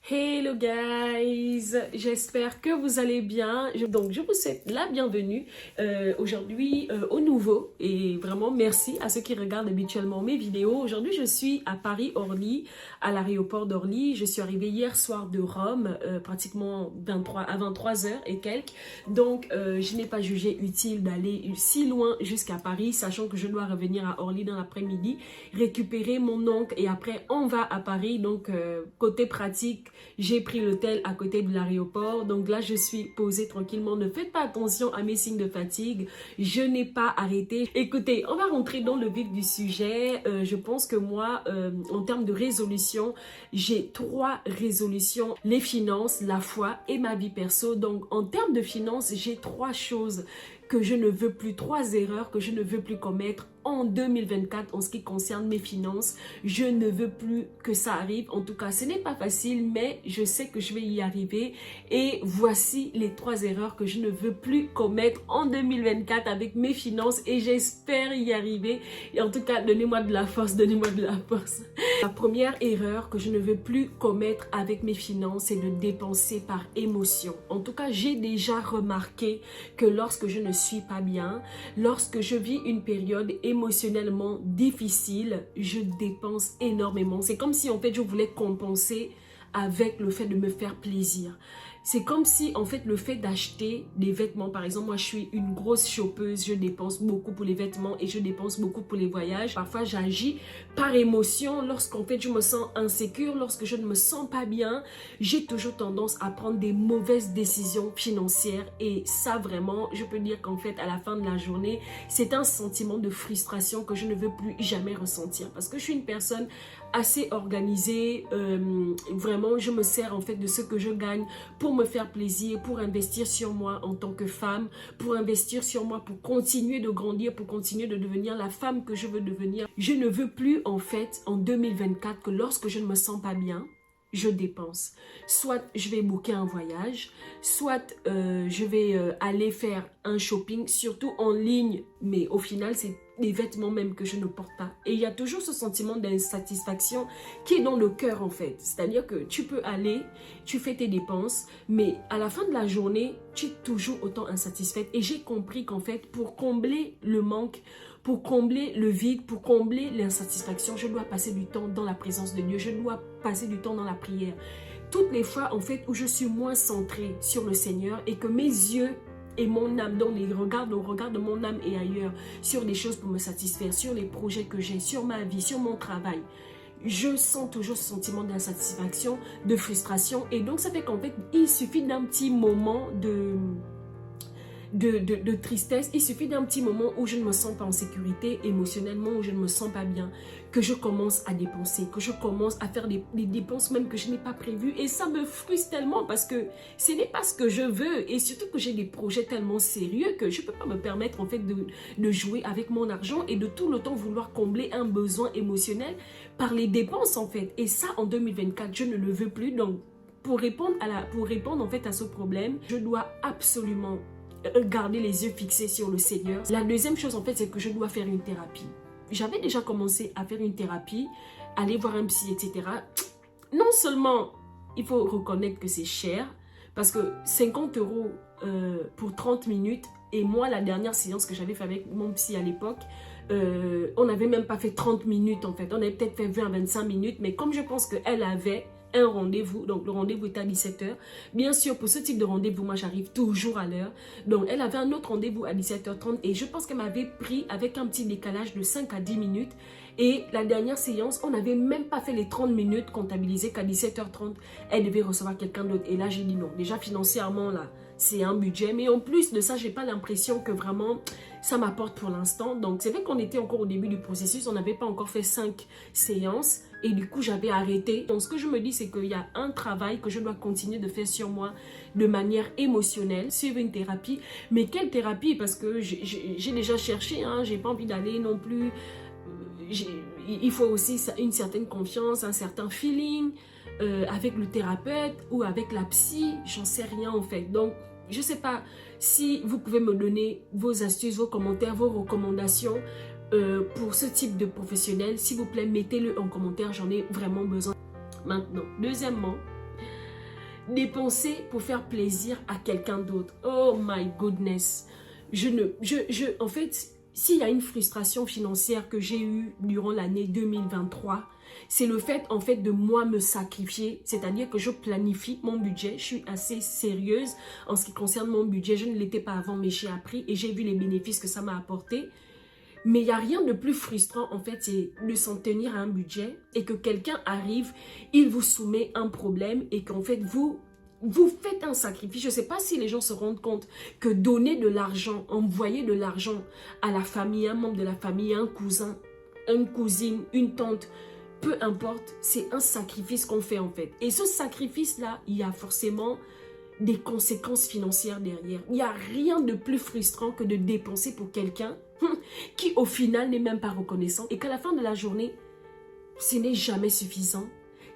Hello guys, j'espère que vous allez bien. Donc je vous souhaite la bienvenue aujourd'hui au nouveau et vraiment merci à ceux qui regardent habituellement mes vidéos. Aujourd'hui je suis à Paris-Orly, à l'aéroport d'Orly. Je suis arrivée hier soir de Rome, pratiquement à 23h et quelques. Donc je n'ai pas jugé utile d'aller si loin jusqu'à Paris, sachant que je dois revenir à Orly dans l'après-midi, récupérer mon oncle et après on va à Paris. Donc côté pratique, j'ai pris l'hôtel à côté de l'aéroport. Donc là, je suis posée tranquillement. Ne faites pas attention à mes signes de fatigue. Je n'ai pas arrêté. Écoutez, on va rentrer dans le vif du sujet. Je pense que moi, en termes de résolution, j'ai 3 résolutions. Les finances, la foi et ma vie perso. Donc en termes de finances, j'ai 3 choses que je ne veux plus, 3 erreurs que je ne veux plus commettre en 2024 en ce qui concerne mes finances. Je ne veux plus que ça arrive. En tout cas, ce n'est pas facile, mais je sais que je vais y arriver. Et voici les 3 erreurs que je ne veux plus commettre en 2024 avec mes finances et j'espère y arriver. Et en tout cas, donnez-moi de la force, donnez-moi de la force. La première erreur que je ne veux plus commettre avec mes finances, c'est de dépenser par émotion. En tout cas, j'ai déjà remarqué que lorsque je ne suis pas bien, lorsque je vis une période émotionnellement difficile, je dépense énormément. C'est comme si en fait je voulais compenser avec le fait de me faire plaisir. C'est comme si en fait le fait d'acheter des vêtements, par exemple moi je suis une grosse shoppeuse, je dépense beaucoup pour les vêtements et je dépense beaucoup pour les voyages. Parfois j'agis par émotion lorsqu'en fait je me sens insécure, lorsque je ne me sens pas bien, j'ai toujours tendance à prendre des mauvaises décisions financières et ça vraiment je peux dire qu'en fait à la fin de la journée c'est un sentiment de frustration que je ne veux plus jamais ressentir parce que je suis une personne assez organisée, vraiment je me sers en fait de ce que je gagne pour me faire plaisir, pour investir sur moi en tant que femme, pour investir sur moi, pour continuer de grandir, pour continuer de devenir la femme que je veux devenir. Je ne veux plus en fait en 2024 que lorsque je ne me sens pas bien, je dépense. Soit je vais booker un voyage, soit je vais aller faire un shopping, surtout en ligne, mais au final c'est des vêtements même que je ne porte pas. Et il y a toujours ce sentiment d'insatisfaction qui est dans le cœur en fait. C'est-à-dire que tu peux aller, tu fais tes dépenses, mais à la fin de la journée, tu es toujours autant insatisfaite. Et j'ai compris qu'en fait, pour combler le manque, pour combler le vide, pour combler l'insatisfaction, je dois passer du temps dans la présence de Dieu. Je dois passer du temps dans la prière. Toutes les fois en fait où je suis moins centrée sur le Seigneur et que mes yeux et mon âme, dans le regard de mon âme et ailleurs, sur des choses pour me satisfaire, sur les projets que j'ai, sur ma vie, sur mon travail, je sens toujours ce sentiment d'insatisfaction, de frustration. Et donc, ça fait qu'en fait, il suffit d'un petit moment de tristesse, il suffit d'un petit moment où je ne me sens pas en sécurité émotionnellement, où je ne me sens pas bien, que je commence à dépenser, que je commence à faire des dépenses même que je n'ai pas prévues et ça me frustre tellement parce que ce n'est pas ce que je veux et surtout que j'ai des projets tellement sérieux que je ne peux pas me permettre en fait de jouer avec mon argent et de tout le temps vouloir combler un besoin émotionnel par les dépenses en fait. Et ça en 2024 je ne le veux plus. Donc pour répondre en fait à ce problème, je dois absolument garder les yeux fixés sur le Seigneur. La deuxième chose en fait c'est que je dois faire une thérapie. J'avais déjà commencé à faire une thérapie, aller voir un psy, etc. Non seulement il faut reconnaître que c'est cher, parce que 50 € pour 30 minutes, et moi la dernière séance que j'avais fait avec mon psy à l'époque, on n'avait même pas fait 30 minutes en fait, on avait peut-être fait 20 à 25 minutes, mais comme je pense qu'elle avait un rendez-vous, donc le rendez-vous est à 17h. Bien sûr, pour ce type de rendez-vous, moi j'arrive toujours à l'heure. Donc elle avait un autre rendez-vous à 17h30 et je pense qu'elle m'avait pris avec un petit décalage de 5 à 10 minutes. Et la dernière séance, on n'avait même pas fait les 30 minutes comptabilisées qu'à 17h30, elle devait recevoir quelqu'un d'autre. Et là, j'ai dit non. Déjà, financièrement, là, c'est un budget. Mais en plus de ça, j'ai pas l'impression que vraiment ça m'apporte pour l'instant. Donc, c'est vrai qu'on était encore au début du processus. On n'avait pas encore fait 5 séances. Et du coup, j'avais arrêté. Donc, ce que je me dis, c'est qu'il y a un travail que je dois continuer de faire sur moi de manière émotionnelle, suivre une thérapie. Mais quelle thérapie? Parce que j'ai déjà cherché, hein, j'ai pas envie d'aller non plus. Il faut aussi une certaine confiance, un certain feeling avec le thérapeute ou avec la psy, j'en sais rien en fait. Donc, je sais pas si vous pouvez me donner vos astuces, vos commentaires, vos recommandations pour ce type de professionnel. S'il vous plaît, mettez-le en commentaire, j'en ai vraiment besoin. Maintenant, deuxièmement, dépenser pour faire plaisir à quelqu'un d'autre. Oh my goodness. En fait, s'il y a une frustration financière que j'ai eue durant l'année 2023, c'est le fait, en fait, de moi me sacrifier. C'est-à-dire que je planifie mon budget. Je suis assez sérieuse en ce qui concerne mon budget. Je ne l'étais pas avant, mais j'ai appris et j'ai vu les bénéfices que ça m'a apporté. Mais il n'y a rien de plus frustrant, en fait, c'est de s'en tenir à un budget et que quelqu'un arrive, il vous soumet un problème et qu'en fait, vous faites un sacrifice. Je ne sais pas si les gens se rendent compte que donner de l'argent, envoyer de l'argent à la famille, un membre de la famille, un cousin, une cousine, une tante, peu importe, c'est un sacrifice qu'on fait en fait. Et ce sacrifice-là, il y a forcément des conséquences financières derrière. Il n'y a rien de plus frustrant que de dépenser pour quelqu'un qui au final n'est même pas reconnaissant et qu'à la fin de la journée, ce n'est jamais suffisant,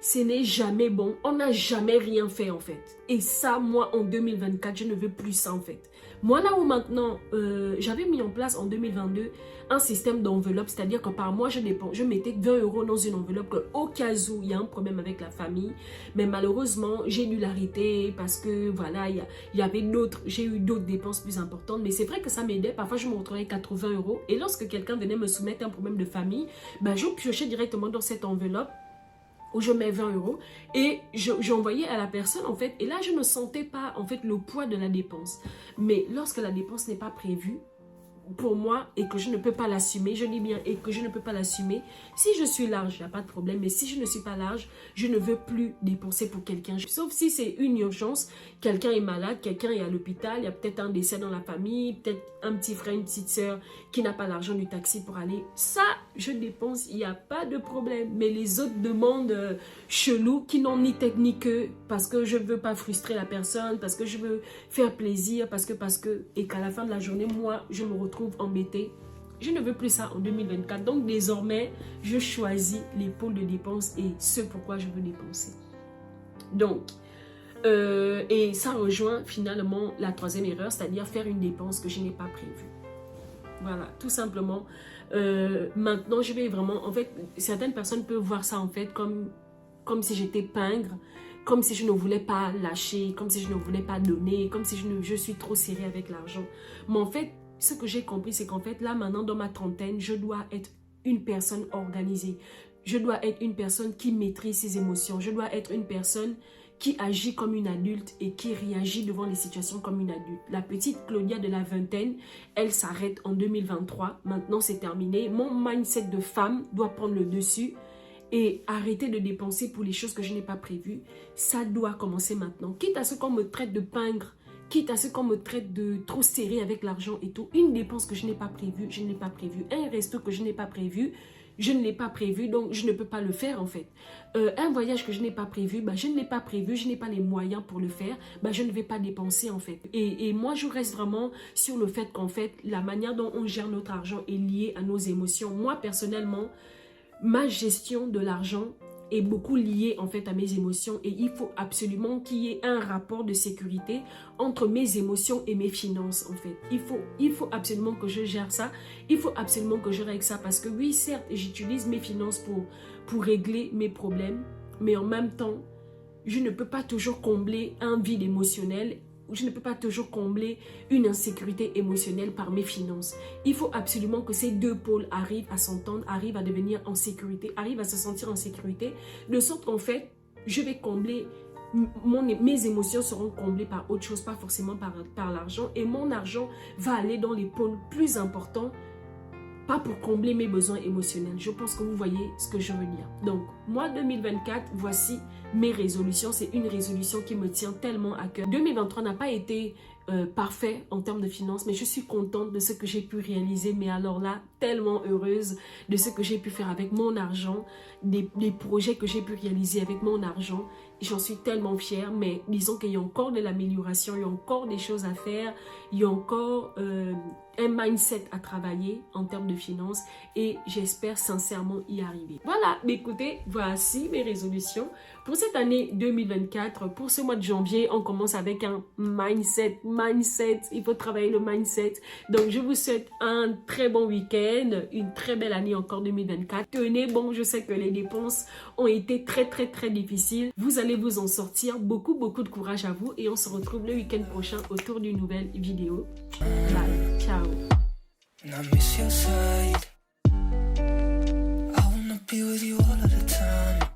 ce n'est jamais bon, on n'a jamais rien fait en fait. Et ça, moi en 2024, je ne veux plus ça en fait. Moi là où maintenant, j'avais mis en place en 2022 un système d'enveloppe, c'est-à-dire que par mois, je mettais 20 € dans une enveloppe au cas où il y a un problème avec la famille. Mais malheureusement, j'ai dû l'arrêter parce que voilà, j'ai eu d'autres dépenses plus importantes. Mais c'est vrai que ça m'aidait. Parfois, je me retrouvais avec 80 €. Et lorsque quelqu'un venait me soumettre un problème de famille, ben, je piochais directement dans cette enveloppe où je mets 20 € et j'envoyais à la personne en fait. Et là, je ne sentais pas en fait le poids de la dépense. Mais lorsque la dépense n'est pas prévue, pour moi et que je ne peux pas l'assumer, je dis bien et que je ne peux pas l'assumer, si je suis large, il n'y a pas de problème, mais si je ne suis pas large, je ne veux plus dépenser pour quelqu'un, sauf si c'est une urgence, quelqu'un est malade, quelqu'un est à l'hôpital, il y a peut-être un décès dans la famille, peut-être un petit frère, une petite soeur qui n'a pas l'argent du taxi pour aller, ça je dépense, il n'y a pas de problème. Mais les autres demandes cheloues qui n'ont ni tête ni queue, parce que je ne veux pas frustrer la personne, parce que je veux faire plaisir, parce que, et qu'à la fin de la journée, moi je me retrouve embêtée. Je ne veux plus ça en 2024. Donc désormais, je choisis les pôles de dépenses et ce pourquoi je veux dépenser. Donc, et ça rejoint finalement la troisième erreur, c'est-à-dire faire une dépense que je n'ai pas prévue. Voilà, tout simplement. Maintenant, je vais vraiment... En fait, certaines personnes peuvent voir ça en fait comme si j'étais pingre, comme si je ne voulais pas lâcher, comme si je ne voulais pas donner, comme si je suis trop serrée avec l'argent. Mais en fait, ce que j'ai compris, c'est qu'en fait, là, maintenant, dans ma trentaine, je dois être une personne organisée. Je dois être une personne qui maîtrise ses émotions. Je dois être une personne qui agit comme une adulte et qui réagit devant les situations comme une adulte. La petite Claudia de la vingtaine, elle s'arrête en 2023. Maintenant, c'est terminé. Mon mindset de femme doit prendre le dessus et arrêter de dépenser pour les choses que je n'ai pas prévues. Ça doit commencer maintenant. Quitte à ce qu'on me traite de pingre, quitte à ce qu'on me traite de trop serré avec l'argent et tout, une dépense que je n'ai pas prévue, je ne l'ai pas prévue. Un resto que je n'ai pas prévu, je ne l'ai pas prévu, donc je ne peux pas le faire en fait. Un voyage que je n'ai pas prévu, bah, je ne l'ai pas prévu, je n'ai pas les moyens pour le faire, bah, je ne vais pas dépenser en fait. Et moi, je reste vraiment sur le fait qu'en fait, la manière dont on gère notre argent est liée à nos émotions. Moi, personnellement, ma gestion de l'argent est beaucoup liée en fait à mes émotions et il faut absolument qu'il y ait un rapport de sécurité entre mes émotions et mes finances en fait. Il faut absolument que je gère ça, il faut absolument que je règle ça parce que oui, certes, j'utilise mes finances pour régler mes problèmes, mais en même temps, je ne peux pas toujours combler un vide émotionnel. Je ne peux pas toujours combler une insécurité émotionnelle par mes finances. Il faut absolument que ces deux pôles arrivent à s'entendre, arrivent à devenir en sécurité, arrivent à se sentir en sécurité, de sorte qu'en fait, je vais combler, mes émotions seront comblées par autre chose, pas forcément par l'argent, et mon argent va aller dans les pôles plus importants, pas pour combler mes besoins émotionnels. Je pense que vous voyez ce que je veux dire. Donc, moi, 2024, voici mes résolutions. C'est une résolution qui me tient tellement à cœur. 2023 n'a pas été parfait en termes de finances, mais je suis contente de ce que j'ai pu réaliser. Mais alors là, tellement heureuse de ce que j'ai pu faire avec mon argent, des projets que j'ai pu réaliser avec mon argent. J'en suis tellement fière, mais disons qu'il y a encore de l'amélioration, il y a encore des choses à faire, il y a encore un mindset à travailler en termes de finances et j'espère sincèrement y arriver. Voilà, mais écoutez, voici mes résolutions pour cette année 2024. Pour ce mois de janvier, on commence avec un mindset. Il faut travailler le mindset. Donc, je vous souhaite un très bon week-end, une très belle année encore 2024. Tenez bon, je sais que les dépenses ont été très difficiles. Vous allez vous en sortir. Beaucoup de courage à vous et on se retrouve le week-end prochain autour d'une nouvelle vidéo. Bye, ciao. And I miss your side. I wanna be with you all of the time.